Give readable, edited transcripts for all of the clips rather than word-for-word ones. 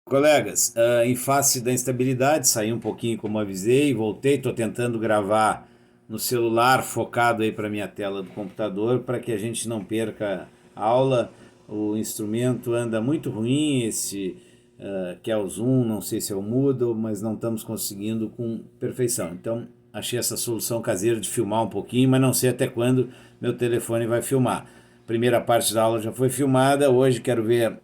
Colegas, em face da instabilidade, saí um pouquinho como avisei, voltei, estou tentando gravar no celular, focado aí para minha tela do computador, para que a gente não perca a aula. O instrumento anda muito ruim, que é o Zoom, não sei se é o Moodle, mas não estamos conseguindo com perfeição. Então, achei essa solução caseira de filmar um pouquinho, mas não sei até quando meu telefone vai filmar. Primeira parte da aula já foi filmada, hoje quero ver,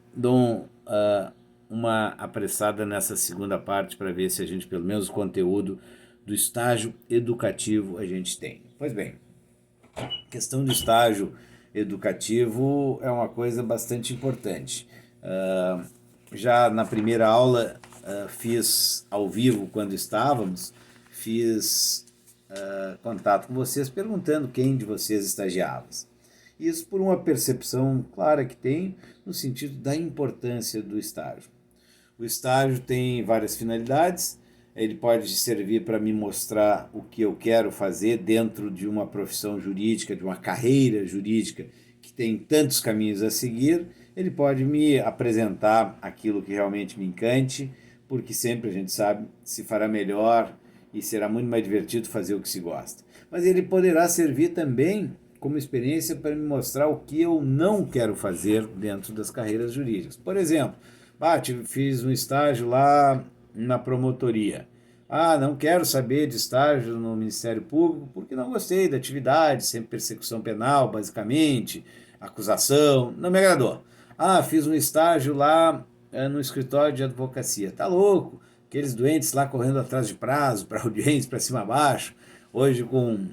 uma apressada nessa segunda parte para ver se a gente, pelo menos o conteúdo do estágio educativo, a gente tem. Pois bem, a questão do estágio educativo é uma coisa bastante importante. Já na primeira aula, fiz ao vivo quando estávamos, fiz contato com vocês perguntando quem de vocês estagiava. Isso por uma percepção clara que tem no sentido da importância do estágio. O estágio tem várias finalidades. Ele pode servir para me mostrar o que eu quero fazer dentro de uma profissão jurídica, de uma carreira jurídica que tem tantos caminhos a seguir. Ele pode me apresentar aquilo que realmente me encante, porque sempre a gente sabe se fará melhor e será muito mais divertido fazer o que se gosta. Mas ele poderá servir também como experiência para me mostrar o que eu não quero fazer dentro das carreiras jurídicas. Por exemplo, fiz um estágio lá na promotoria. Não quero saber de estágio no Ministério Público porque não gostei da atividade, sempre persecução penal, basicamente, acusação, não me agradou. Fiz um estágio lá no escritório de advocacia. Tá louco? Aqueles doentes lá correndo atrás de prazo, para audiência, para cima e baixo. Hoje com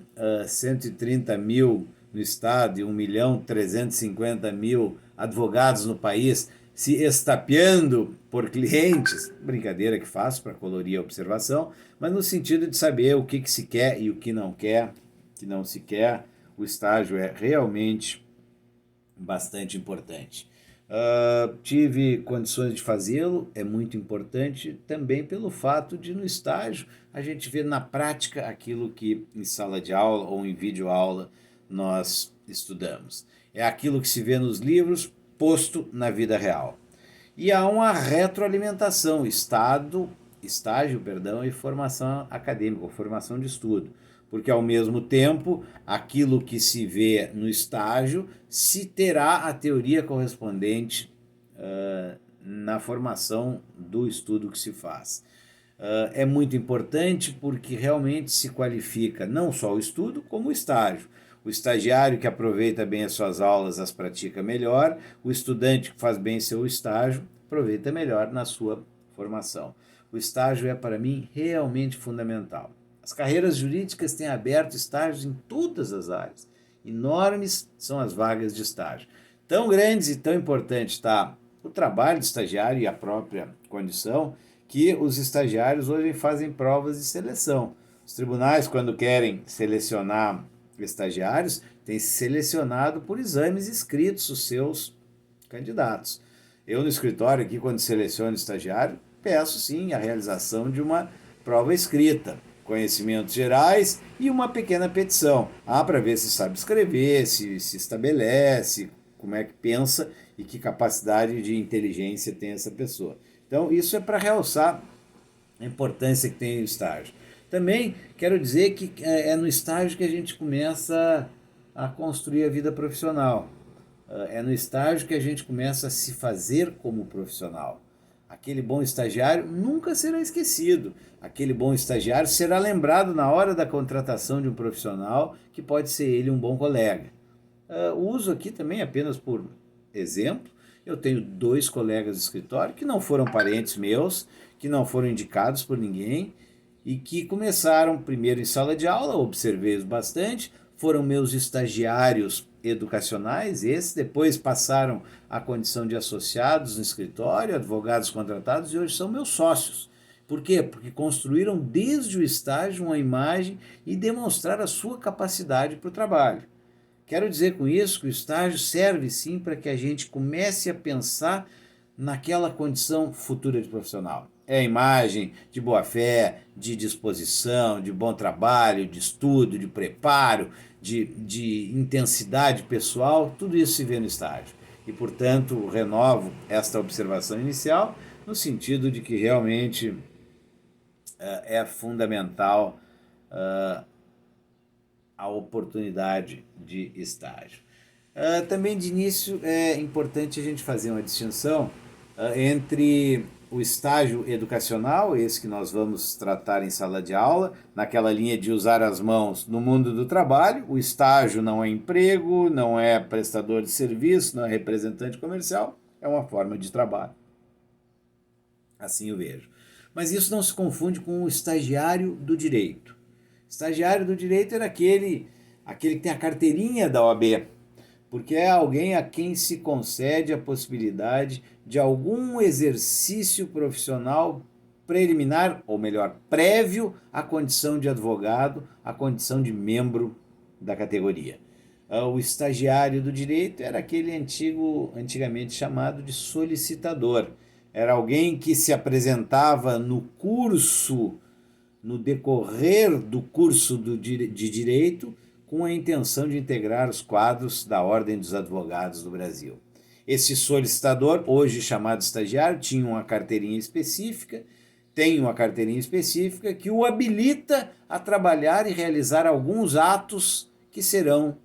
130 mil no estado e 1.350.000 advogados no país, se estapeando por clientes, brincadeira que faço para colorir a observação, mas no sentido de saber o que se quer e o que não quer, que não se quer, o estágio é realmente bastante importante. Tive condições de fazê-lo, é muito importante também pelo fato de no estágio a gente ver na prática aquilo que em sala de aula ou em vídeo aula nós estudamos. É aquilo que se vê nos livros posto na vida real. E há uma retroalimentação, estágio, perdão, e formação acadêmica, ou formação de estudo. Porque ao mesmo tempo, aquilo que se vê no estágio se terá a teoria correspondente na formação do estudo que se faz. É muito importante porque realmente se qualifica não só o estudo, como o estágio. O estagiário que aproveita bem as suas aulas as pratica melhor, o estudante que faz bem seu estágio aproveita melhor na sua formação. O estágio é, para mim, realmente fundamental. As carreiras jurídicas têm aberto estágios em todas as áreas. Enormes são as vagas de estágio. Tão grandes e tão importante está o trabalho do estagiário e a própria condição que os estagiários hoje fazem provas de seleção. Os tribunais, quando querem selecionar estagiários, têm selecionado por exames escritos os seus candidatos. Eu no escritório aqui, quando seleciono estagiário, peço sim a realização de uma prova escrita, conhecimentos gerais e uma pequena petição. Para ver se sabe escrever, se estabelece, como é que pensa e que capacidade de inteligência tem essa pessoa. Então, isso é para realçar a importância que tem o estágio. Também quero dizer que é no estágio que a gente começa a construir a vida profissional. É no estágio que a gente começa a se fazer como profissional. Aquele bom estagiário nunca será esquecido. Aquele bom estagiário será lembrado na hora da contratação de um profissional que pode ser ele um bom colega. Uso aqui também apenas por exemplo. Eu tenho 2 colegas de escritório que não foram parentes meus, que não foram indicados por ninguém e que começaram primeiro em sala de aula, observei-os bastante, foram meus estagiários educacionais, esses depois passaram à condição de associados no escritório, advogados contratados e hoje são meus sócios. Por quê? Porque construíram desde o estágio uma imagem e demonstraram a sua capacidade para o trabalho. Quero dizer com isso que o estágio serve sim para que a gente comece a pensar naquela condição futura de profissional. É a imagem de boa fé, de disposição, de bom trabalho, de estudo, de preparo, de intensidade pessoal, tudo isso se vê no estágio. E, portanto, renovo esta observação inicial no sentido de que realmente é fundamental a oportunidade de estágio. Também de início é importante a gente fazer uma distinção entre o estágio educacional, esse que nós vamos tratar em sala de aula, naquela linha de usar as mãos no mundo do trabalho. O estágio não é emprego, não é prestador de serviço, não é representante comercial, é uma forma de trabalho. Assim eu vejo. Mas isso não se confunde com o estagiário do direito. Estagiário do direito era aquele que tem a carteirinha da OAB, porque é alguém a quem se concede a possibilidade de algum exercício profissional preliminar, ou melhor, prévio à condição de advogado, à condição de membro da categoria. O estagiário do direito era aquele antigamente chamado de solicitador. Era alguém que se apresentava no decorrer do curso de direito, com a intenção de integrar os quadros da Ordem dos Advogados do Brasil. Esse solicitador, hoje chamado estagiário, tinha uma carteirinha específica, tem uma carteirinha específica que o habilita a trabalhar e realizar alguns atos que serão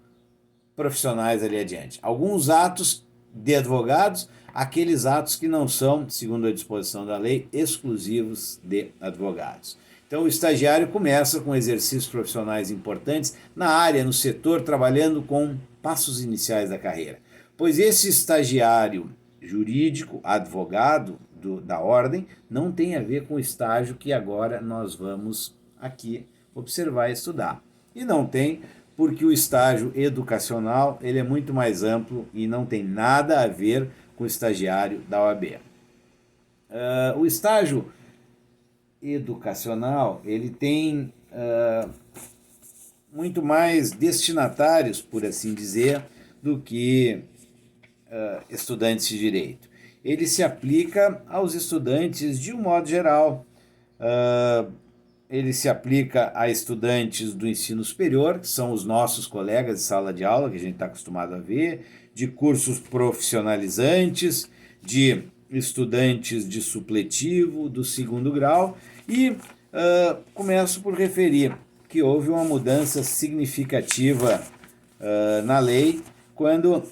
profissionais ali adiante. Alguns atos de advogados, aqueles atos que não são, segundo a disposição da lei, exclusivos de advogados. Então o estagiário começa com exercícios profissionais importantes na área, no setor, trabalhando com passos iniciais da carreira. Pois esse estagiário jurídico, advogado da ordem, não tem a ver com o estágio que agora nós vamos aqui observar e estudar. E não tem, porque o estágio educacional ele é muito mais amplo e não tem nada a ver com o estagiário da OAB. O estágio educacional ele tem muito mais destinatários, por assim dizer, do que estudantes de direito. Ele se aplica aos estudantes de um modo geral. Ele se aplica a estudantes do ensino superior, que são os nossos colegas de sala de aula, que a gente está acostumado a ver, de cursos profissionalizantes, de estudantes de supletivo, do segundo grau, e começo por referir que houve uma mudança significativa na lei, quando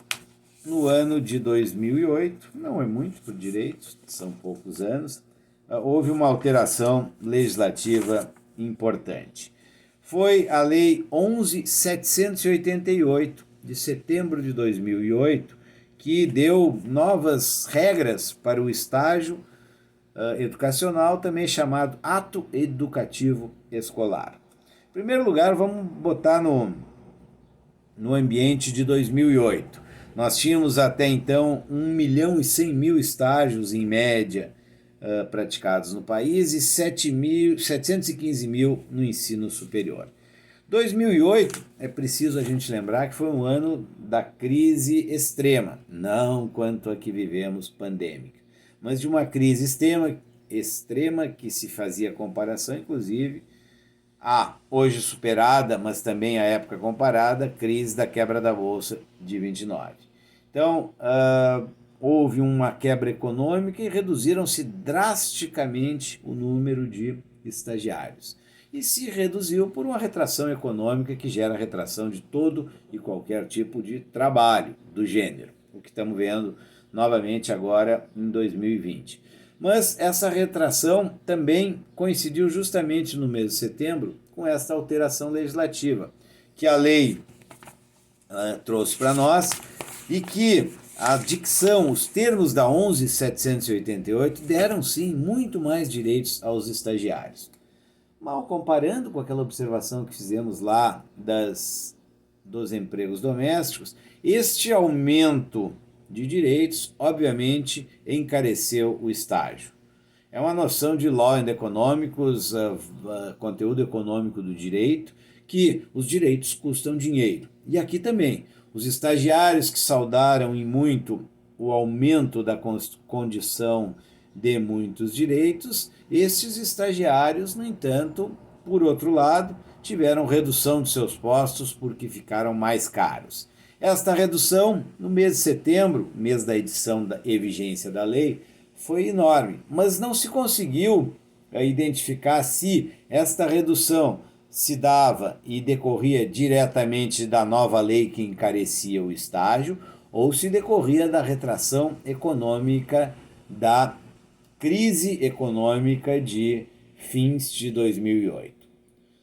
no ano de 2008, não é muito por direito, são poucos anos, houve uma alteração legislativa importante. Foi a Lei 11.788, de setembro de 2008, que deu novas regras para o estágio educacional, também chamado ato educativo escolar. Em primeiro lugar, vamos botar no ambiente de 2008. Nós tínhamos até então 1.100.000 estágios em média praticados no país e 715 mil no ensino superior. 2008, é preciso a gente lembrar que foi um ano da crise extrema, não quanto a que vivemos pandêmica, mas de uma crise extrema que se fazia comparação, inclusive, a hoje superada, mas também a época comparada, crise da quebra da Bolsa de 29. Então, houve uma quebra econômica e reduziram-se drasticamente o número de estagiários. E se reduziu por uma retração econômica que gera retração de todo e qualquer tipo de trabalho do gênero, o que estamos vendo novamente agora em 2020. Mas essa retração também coincidiu justamente no mês de setembro com esta alteração legislativa, que a lei trouxe para nós e que a dicção, os termos da 11.788 deram sim muito mais direitos aos estagiários. Mal comparando com aquela observação que fizemos lá dos empregos domésticos, este aumento de direitos, obviamente, encareceu o estágio. É uma noção de law and econômicos, conteúdo econômico do direito, que os direitos custam dinheiro. E aqui também, os estagiários que saudaram em muito o aumento da condição de muitos direitos, estes estagiários, no entanto, por outro lado, tiveram redução de seus postos porque ficaram mais caros. Esta redução, no mês de setembro, mês da edição e vigência da lei, foi enorme, mas não se conseguiu identificar se esta redução se dava e decorria diretamente da nova lei que encarecia o estágio ou se decorria da retração econômica da crise econômica de fins de 2008.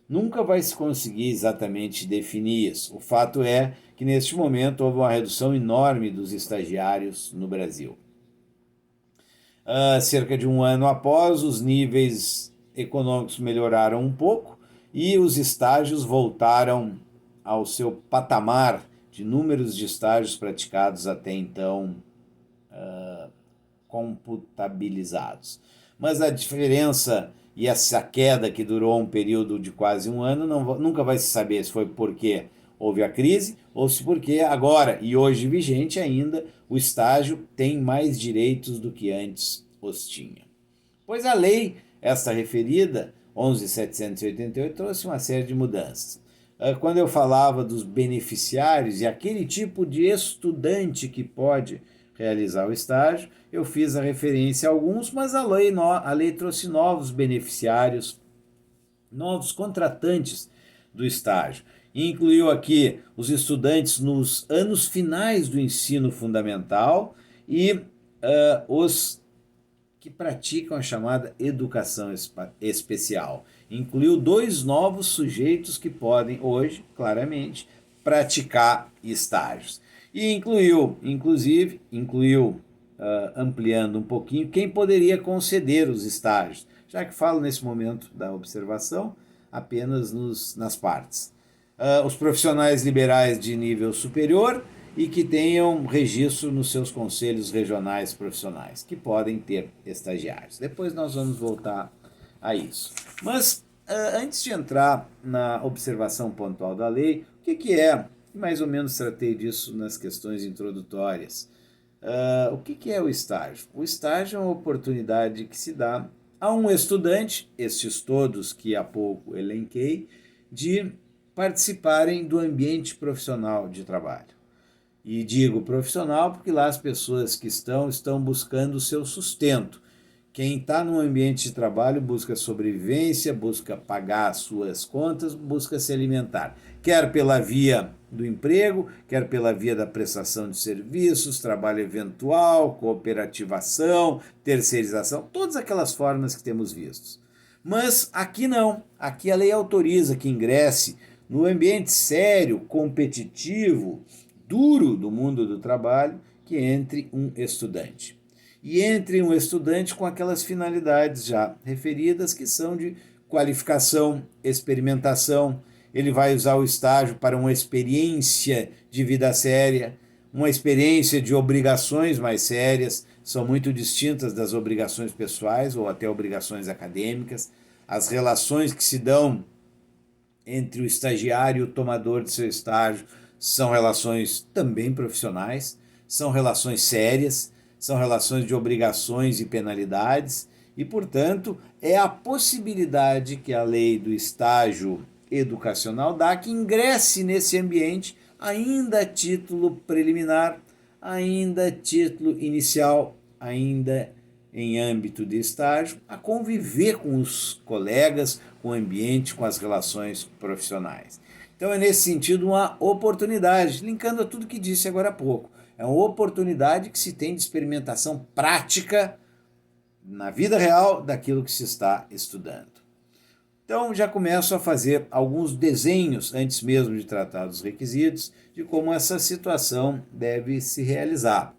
Nunca vai se conseguir exatamente definir isso. O fato é que neste momento houve uma redução enorme dos estagiários no Brasil. Cerca de um ano após, os níveis econômicos melhoraram um pouco e os estágios voltaram ao seu patamar de números de estágios praticados até então computabilizados. Mas a diferença e essa queda que durou um período de quase um ano nunca vai se saber se foi porque houve a crise ou se porque agora e hoje vigente ainda o estágio tem mais direitos do que antes os tinha. Pois a lei, esta referida, 11.788, trouxe uma série de mudanças. Quando eu falava dos beneficiários e aquele tipo de estudante que pode realizar o estágio, eu fiz a referência a alguns, mas a lei trouxe novos beneficiários, novos contratantes do estágio. Incluiu aqui os estudantes nos anos finais do ensino fundamental e os que praticam a chamada educação especial. Incluiu 2 novos sujeitos que podem hoje, claramente, praticar estágios. E incluiu, ampliando um pouquinho, quem poderia conceder os estágios, já que falo nesse momento da observação apenas nas partes. Os profissionais liberais de nível superior e que tenham registro nos seus conselhos regionais profissionais, que podem ter estagiários. Depois nós vamos voltar a isso. Mas, antes de entrar na observação pontual da lei, o que é, mais ou menos tratei disso nas questões introdutórias, o que é o estágio? O estágio é uma oportunidade que se dá a um estudante, estes todos que há pouco elenquei, de participarem do ambiente profissional de trabalho. E digo profissional porque lá as pessoas que estão buscando o seu sustento. Quem está num ambiente de trabalho busca sobrevivência, busca pagar as suas contas, busca se alimentar. Quer pela via do emprego, quer pela via da prestação de serviços, trabalho eventual, cooperativação, terceirização, todas aquelas formas que temos visto. Mas aqui não, aqui a lei autoriza que ingresse no ambiente sério, competitivo, duro do mundo do trabalho, que entre um estudante. E entre um estudante com aquelas finalidades já referidas, que são de qualificação, experimentação. Ele vai usar o estágio para uma experiência de vida séria, uma experiência de obrigações mais sérias, são muito distintas das obrigações pessoais ou até obrigações acadêmicas. As relações que se dão entre o estagiário e o tomador de seu estágio são relações também profissionais, são relações sérias, são relações de obrigações e penalidades e, portanto, é a possibilidade que a lei do estágio educacional dá que ingresse nesse ambiente ainda a título preliminar, ainda a título inicial, ainda em âmbito de estágio, a conviver com os colegas, com o ambiente, com as relações profissionais. Então é nesse sentido uma oportunidade, linkando a tudo que disse agora há pouco. É uma oportunidade que se tem de experimentação prática na vida real daquilo que se está estudando. Então já começo a fazer alguns desenhos, antes mesmo de tratar dos requisitos, de como essa situação deve se realizar.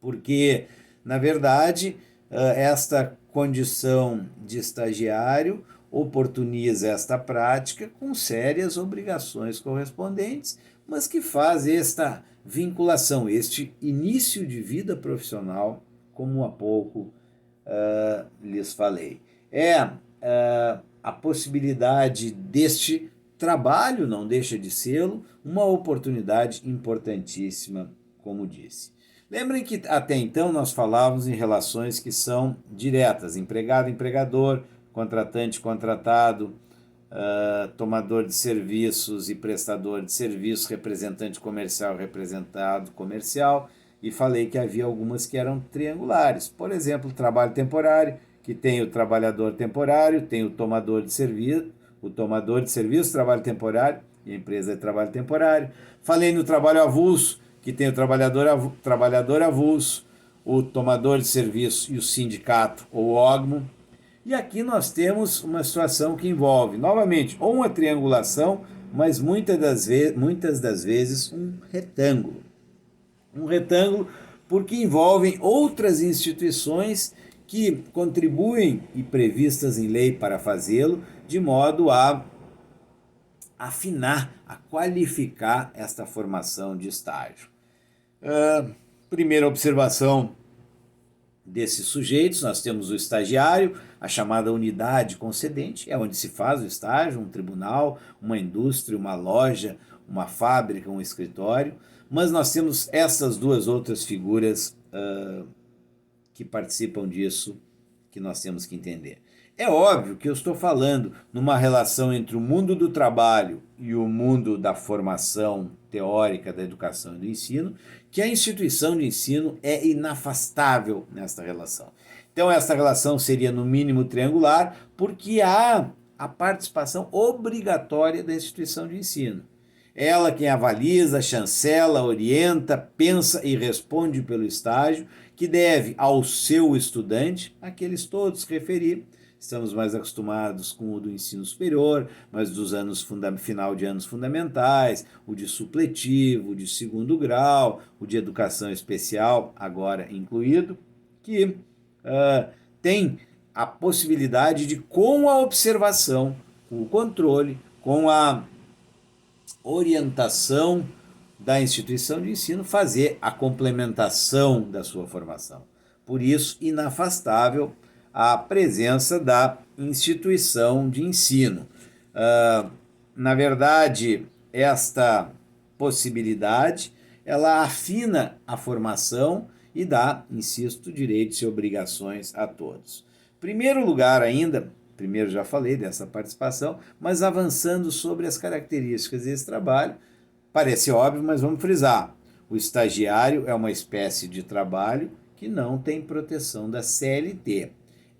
Porque, na verdade, esta condição de estagiário oportuniza esta prática com sérias obrigações correspondentes, mas que faz esta vinculação, este início de vida profissional, como há pouco lhes falei. A possibilidade deste trabalho, não deixa de sê-lo, uma oportunidade importantíssima, como disse. Lembrem que até então nós falávamos em relações que são diretas, empregado-empregador, contratante-contratado, tomador de serviços e prestador de serviços, representante comercial, representado comercial, e falei que havia algumas que eram triangulares. Por exemplo, o trabalho temporário, que tem o trabalhador temporário, tem o tomador de serviço, trabalho temporário, e a empresa de trabalho temporário. Falei no trabalho avulso, que tem o trabalhador avulso, o tomador de serviço e o sindicato ou órgão. E aqui nós temos uma situação que envolve, novamente, ou uma triangulação, mas muitas das vezes um retângulo. Um retângulo porque envolvem outras instituições que contribuem e previstas em lei para fazê-lo, de modo a afinar, a qualificar esta formação de estágio. Primeira observação desses sujeitos, nós temos o estagiário, a chamada unidade concedente, é onde se faz o estágio, um tribunal, uma indústria, uma loja, uma fábrica, um escritório, mas nós temos essas duas outras figuras que participam disso, que nós temos que entender. É óbvio que eu estou falando numa relação entre o mundo do trabalho e o mundo da formação teórica da educação e do ensino, que a instituição de ensino é inafastável nesta relação. Então, esta relação seria no mínimo triangular, porque há a participação obrigatória da instituição de ensino. Ela quem avaliza, chancela, orienta, pensa e responde pelo estágio, que deve ao seu estudante, aqueles todos que referi. Estamos mais acostumados com o do ensino superior, mas dos final de anos fundamentais, o de supletivo, o de segundo grau, o de educação especial, agora incluído, que tem a possibilidade de, com a observação, com o controle, com a orientação da instituição de ensino, fazer a complementação da sua formação. Por isso, inafastável a presença da instituição de ensino. Na verdade, esta possibilidade, ela afina a formação e dá, insisto, direitos e obrigações a todos. Primeiro lugar ainda, primeiro já falei dessa participação, mas avançando sobre as características desse trabalho, parece óbvio, mas vamos frisar. O estagiário é uma espécie de trabalho que não tem proteção da CLT.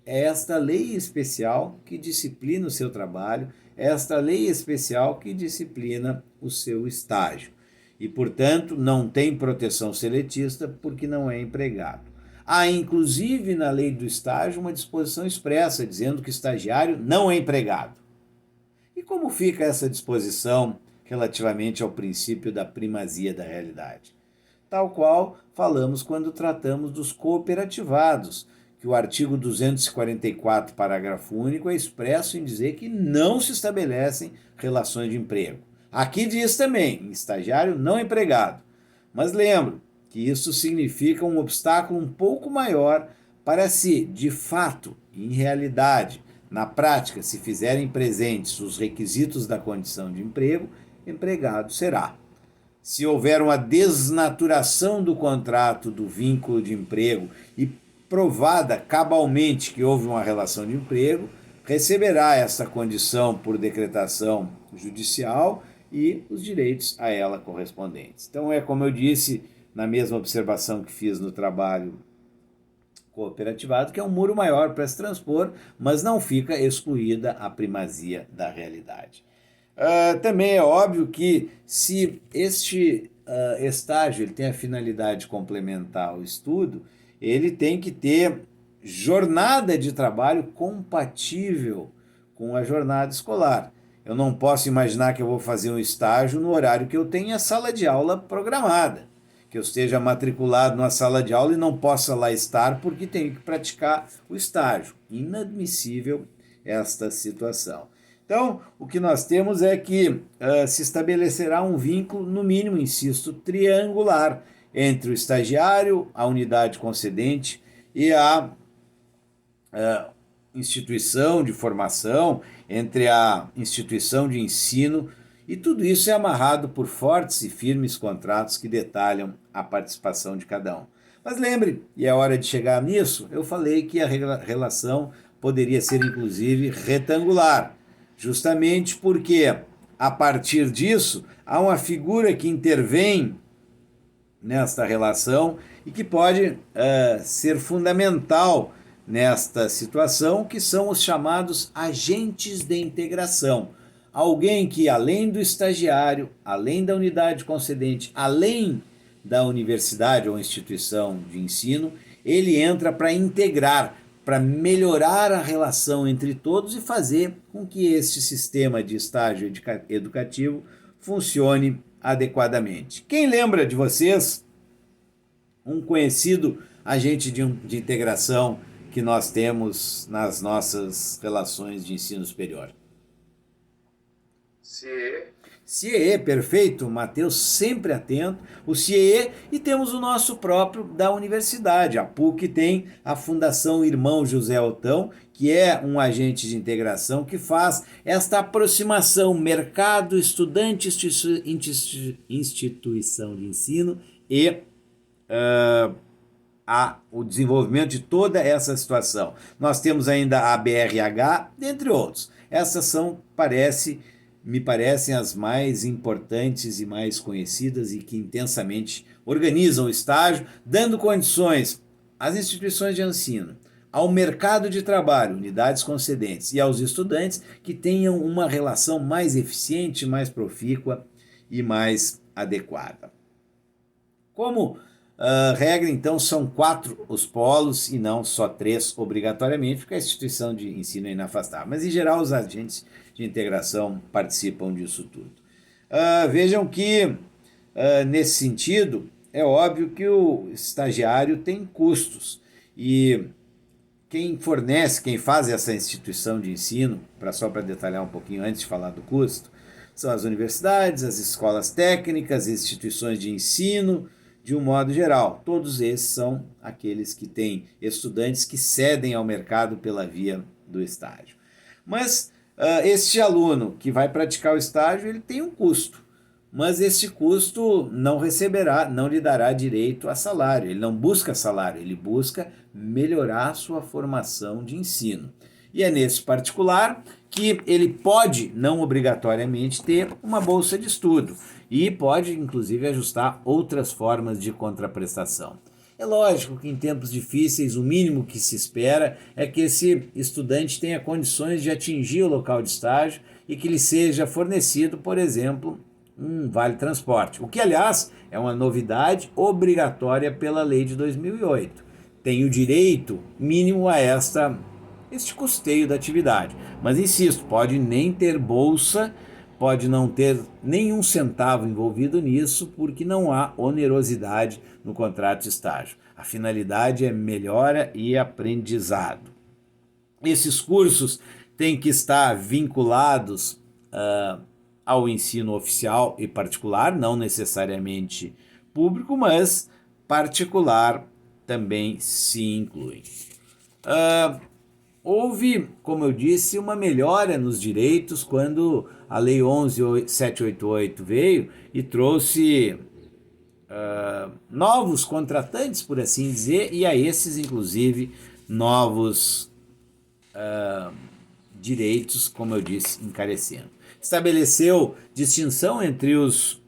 É esta lei especial que disciplina o seu trabalho, é esta lei especial que disciplina o seu estágio. E, portanto, não tem proteção seletista porque não é empregado. Há, inclusive, na lei do estágio, uma disposição expressa dizendo que o estagiário não é empregado. E como fica essa disposição relativamente ao princípio da primazia da realidade? Tal qual falamos quando tratamos dos cooperativados, que o artigo 244, parágrafo único, é expresso em dizer que não se estabelecem relações de emprego. Aqui diz também, estagiário não empregado. Mas lembro que isso significa um obstáculo um pouco maior para se, de fato, em realidade, na prática, se fizerem presentes os requisitos da condição de emprego, empregado será. Se houver uma desnaturação do contrato, do vínculo de emprego e provada cabalmente que houve uma relação de emprego, receberá essa condição por decretação judicial e os direitos a ela correspondentes. Então é como eu disse na mesma observação que fiz no trabalho cooperativado, que é um muro maior para se transpor, mas não fica excluída a primazia da realidade. Também é óbvio que se este estágio ele tem a finalidade de complementar ao estudo, ele tem que ter jornada de trabalho compatível com a jornada escolar. Eu não posso imaginar que eu vou fazer um estágio no horário que eu tenho a sala de aula programada, que eu esteja matriculado numa sala de aula e não possa lá estar porque tenho que praticar o estágio. Inadmissível esta situação. Então, o que nós temos é que se estabelecerá um vínculo, no mínimo, insisto, triangular, entre o estagiário, a unidade concedente e a instituição de formação, entre a instituição de ensino, e tudo isso é amarrado por fortes e firmes contratos que detalham a participação de cada um. Mas lembre, e é hora de chegar nisso, eu falei que a relação poderia ser inclusive retangular, justamente porque a partir disso há uma figura que intervém nesta relação e que pode ser fundamental nesta situação, que são os chamados agentes de integração. Alguém que, além do estagiário, além da unidade concedente, além da universidade ou instituição de ensino, ele entra para integrar, para melhorar a relação entre todos e fazer com que este sistema de estágio educativo funcione adequadamente. Quem lembra de vocês um conhecido agente de integração que nós temos nas nossas relações de ensino superior? CIE. CIE, perfeito, Matheus sempre atento, o CIE, e temos o nosso próprio da universidade. A PUC tem a Fundação Irmão José Otão, que é um agente de integração que faz esta aproximação mercado, estudante, instituição de ensino e o desenvolvimento de toda essa situação. Nós temos ainda a BRH, dentre outros. Essas são, me parecem as mais importantes e mais conhecidas e que intensamente organizam o estágio, dando condições às instituições de ensino, ao mercado de trabalho, unidades concedentes, e aos estudantes que tenham uma relação mais eficiente, mais profícua e mais adequada. Como regra, então, são 4 os polos e não só 3 obrigatoriamente, porque a instituição de ensino é inafastável. Mas, em geral, os agentes de integração participam disso tudo. Vejam que, nesse sentido, é óbvio que o estagiário tem custos. E quem faz essa instituição de ensino, só para detalhar um pouquinho antes de falar do custo, são as universidades, as escolas técnicas, as instituições de ensino, de um modo geral. Todos esses são aqueles que têm estudantes que cedem ao mercado pela via do estágio. Mas este aluno que vai praticar o estágio, ele tem um custo, mas este custo não lhe dará direito a salário, ele não busca salário, ele busca melhorar a sua formação de ensino. E é nesse particular que ele pode, não obrigatoriamente, ter uma bolsa de estudo e pode, inclusive, ajustar outras formas de contraprestação. É lógico que em tempos difíceis o mínimo que se espera é que esse estudante tenha condições de atingir o local de estágio e que lhe seja fornecido, por exemplo, um vale-transporte, o que, aliás, é uma novidade obrigatória pela lei de 2008. Tem o direito mínimo a este custeio da atividade. Mas insisto, pode nem ter bolsa, pode não ter nenhum centavo envolvido nisso, porque não há onerosidade no contrato de estágio. A finalidade é melhora e aprendizado. Esses cursos têm que estar vinculados ao ensino oficial e particular, não necessariamente público, mas particular também se inclui. Houve, como eu disse, uma melhora nos direitos quando a Lei 11.788 veio e trouxe novos contratantes, por assim dizer, e a esses, inclusive, novos direitos, como eu disse, encarecendo. Estabeleceu distinção entre os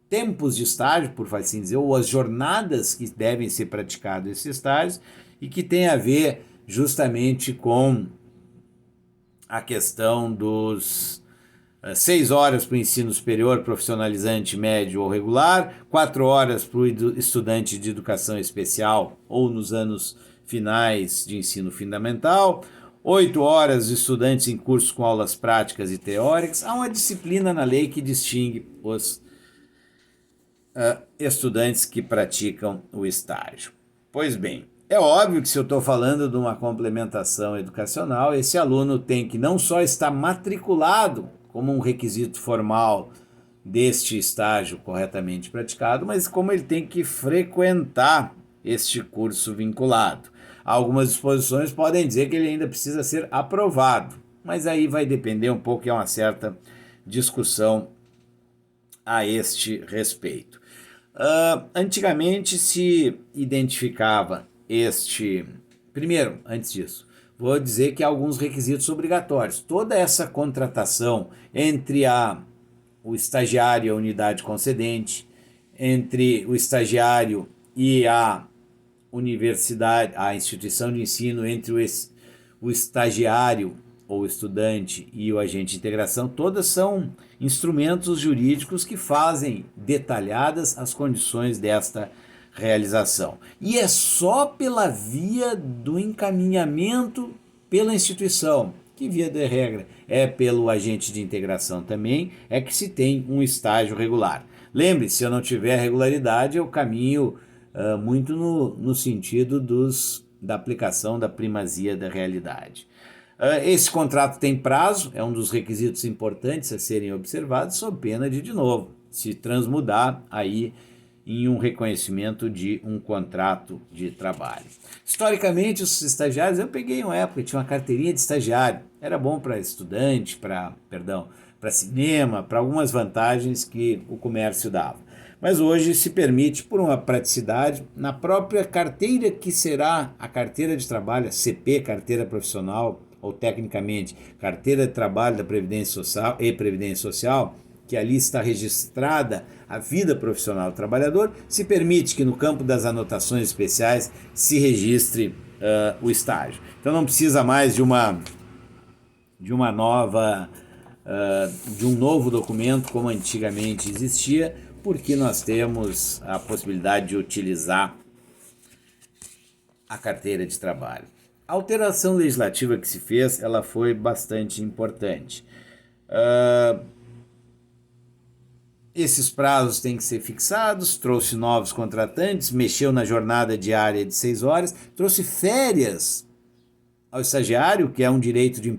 tempos de estágio, por assim dizer, ou as jornadas que devem ser praticados esses estágios, e que tem a ver justamente com a questão dos 6 horas para o ensino superior profissionalizante médio ou regular, 4 horas para o estudante de educação especial ou nos anos finais de ensino fundamental, 8 horas de estudantes em cursos com aulas práticas e teóricas. Há uma disciplina na lei que distingue os estudantes que praticam o estágio. Pois bem, é óbvio que se eu estou falando de uma complementação educacional, esse aluno tem que não só estar matriculado como um requisito formal deste estágio corretamente praticado, mas como ele tem que frequentar este curso vinculado. Algumas disposições podem dizer que ele ainda precisa ser aprovado, mas aí vai depender um pouco, é uma certa discussão a este respeito. Antigamente se identificava primeiro, antes disso, vou dizer que há alguns requisitos obrigatórios. Toda essa contratação entre o estagiário e a unidade concedente, entre o estagiário e a universidade, a instituição de ensino entre o estagiário ou estudante e o agente de integração, todas são instrumentos jurídicos que fazem detalhadas as condições desta realização. E é só pela via do encaminhamento pela instituição, que via de regra é pelo agente de integração também, é que se tem um estágio regular. Lembre-se, se eu não tiver regularidade, eu caminho muito no sentido da aplicação da primazia da realidade. Esse contrato tem prazo, é um dos requisitos importantes a serem observados, sob pena de novo, se transmudar aí em um reconhecimento de um contrato de trabalho. Historicamente, os estagiários, eu peguei uma época, tinha uma carteirinha de estagiário, era bom para estudante, para cinema, para algumas vantagens que o comércio dava. Mas hoje se permite, por uma praticidade, na própria carteira que será a carteira de trabalho, a CP, carteira profissional, ou tecnicamente carteira de trabalho da Previdência Social e Previdência Social, que ali está registrada a vida profissional do trabalhador, se permite que no campo das anotações especiais se registre o estágio. Então não precisa mais de uma nova, de um novo documento como antigamente existia, porque nós temos a possibilidade de utilizar a carteira de trabalho. A alteração legislativa que se fez, ela foi bastante importante. Esses prazos têm que ser fixados, trouxe novos contratantes, mexeu na jornada diária de 6 horas, trouxe férias ao estagiário, que é um direito de